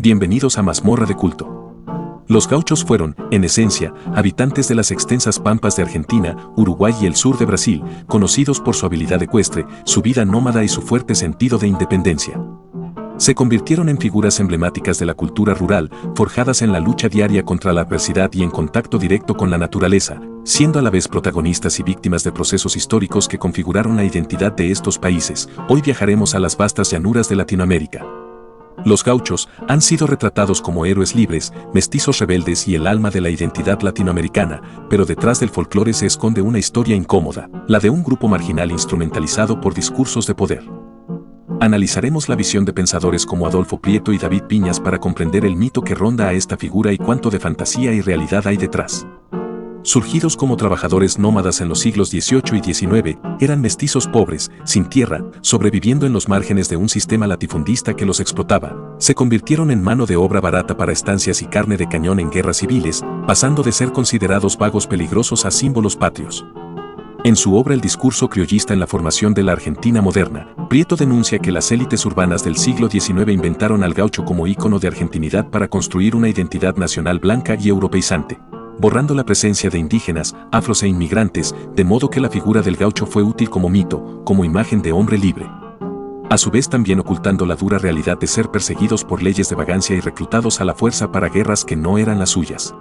Bienvenidos a Mazmorra de Culto. Los gauchos fueron, en esencia, habitantes de las extensas pampas de Argentina, Uruguay y el sur de Brasil, conocidos por su habilidad ecuestre, su vida nómada y su fuerte sentido de independencia. Se convirtieron en figuras emblemáticas de la cultura rural, forjadas en la lucha diaria contra la adversidad y en contacto directo con la naturaleza, siendo a la vez protagonistas y víctimas de procesos históricos que configuraron la identidad de estos países. Hoy viajaremos a las vastas llanuras de Latinoamérica. Los gauchos han sido retratados como héroes libres, mestizos rebeldes y el alma de la identidad latinoamericana, pero detrás del folclore se esconde una historia incómoda, la de un grupo marginal instrumentalizado por discursos de poder. Analizaremos la visión de pensadores como Adolfo Prieto y David Viñas para comprender el mito que ronda a esta figura y cuánto de fantasía y realidad hay detrás. Surgidos como trabajadores nómadas en los siglos XVIII y XIX, eran mestizos pobres, sin tierra, sobreviviendo en los márgenes de un sistema latifundista que los explotaba. Se convirtieron en mano de obra barata para estancias y carne de cañón en guerras civiles, pasando de ser considerados vagos peligrosos a símbolos patrios. En su obra El discurso criollista en la formación de la Argentina moderna, Prieto denuncia que las élites urbanas del siglo XIX inventaron al gaucho como ícono de argentinidad para construir una identidad nacional blanca y europeizante, borrando la presencia de indígenas, afros e inmigrantes, de modo que la figura del gaucho fue útil como mito, como imagen de hombre libre. A su vez también ocultando la dura realidad de ser perseguidos por leyes de vagancia y reclutados a la fuerza para guerras que no eran las suyas.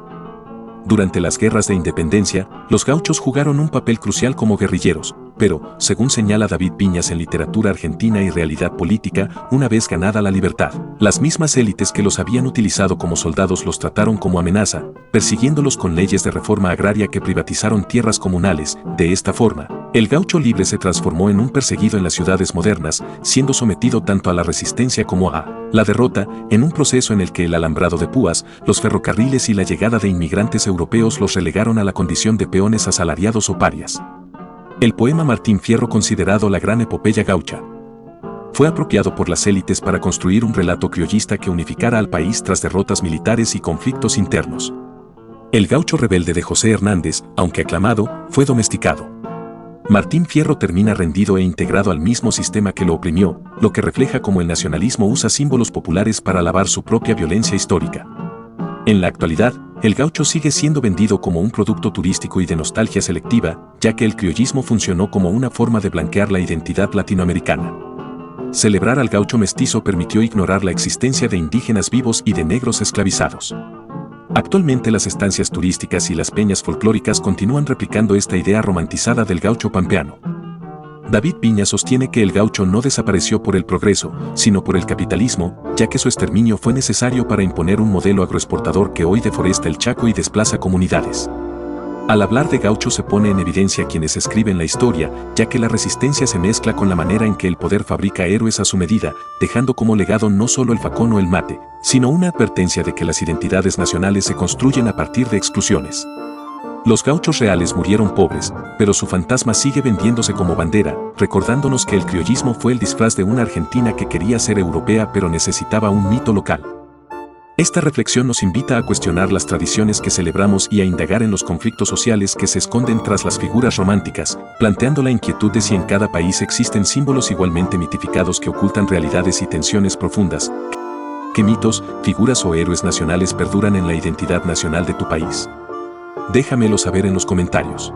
Durante las guerras de independencia, los gauchos jugaron un papel crucial como guerrilleros, pero, según señala David Viñas en Literatura Argentina y Realidad Política, una vez ganada la libertad, las mismas élites que los habían utilizado como soldados los trataron como amenaza, persiguiéndolos con leyes de reforma agraria que privatizaron tierras comunales. De esta forma, el gaucho libre se transformó en un perseguido en las ciudades modernas, siendo sometido tanto a la resistencia como a la derrota, en un proceso en el que el alambrado de púas, los ferrocarriles y la llegada de inmigrantes europeos los relegaron a la condición de peones asalariados o parias. El poema Martín Fierro, considerado la gran epopeya gaucha, fue apropiado por las élites para construir un relato criollista que unificara al país tras derrotas militares y conflictos internos. El gaucho rebelde de José Hernández, aunque aclamado, fue domesticado. Martín Fierro termina rendido e integrado al mismo sistema que lo oprimió, lo que refleja cómo el nacionalismo usa símbolos populares para lavar su propia violencia histórica. En la actualidad, el gaucho sigue siendo vendido como un producto turístico y de nostalgia selectiva, ya que el criollismo funcionó como una forma de blanquear la identidad latinoamericana. Celebrar al gaucho mestizo permitió ignorar la existencia de indígenas vivos y de negros esclavizados. Actualmente las estancias turísticas y las peñas folclóricas continúan replicando esta idea romantizada del gaucho pampeano. David Viñas sostiene que el gaucho no desapareció por el progreso, sino por el capitalismo, ya que su exterminio fue necesario para imponer un modelo agroexportador que hoy deforesta el Chaco y desplaza comunidades. Al hablar de gaucho se pone en evidencia quienes escriben la historia, ya que la resistencia se mezcla con la manera en que el poder fabrica héroes a su medida, dejando como legado no solo el facón o el mate, sino una advertencia de que las identidades nacionales se construyen a partir de exclusiones. Los gauchos reales murieron pobres, pero su fantasma sigue vendiéndose como bandera, recordándonos que el criollismo fue el disfraz de una Argentina que quería ser europea pero necesitaba un mito local. Esta reflexión nos invita a cuestionar las tradiciones que celebramos y a indagar en los conflictos sociales que se esconden tras las figuras románticas, planteando la inquietud de si en cada país existen símbolos igualmente mitificados que ocultan realidades y tensiones profundas. ¿Qué mitos, figuras o héroes nacionales perduran en la identidad nacional de tu país? Déjamelo saber en los comentarios.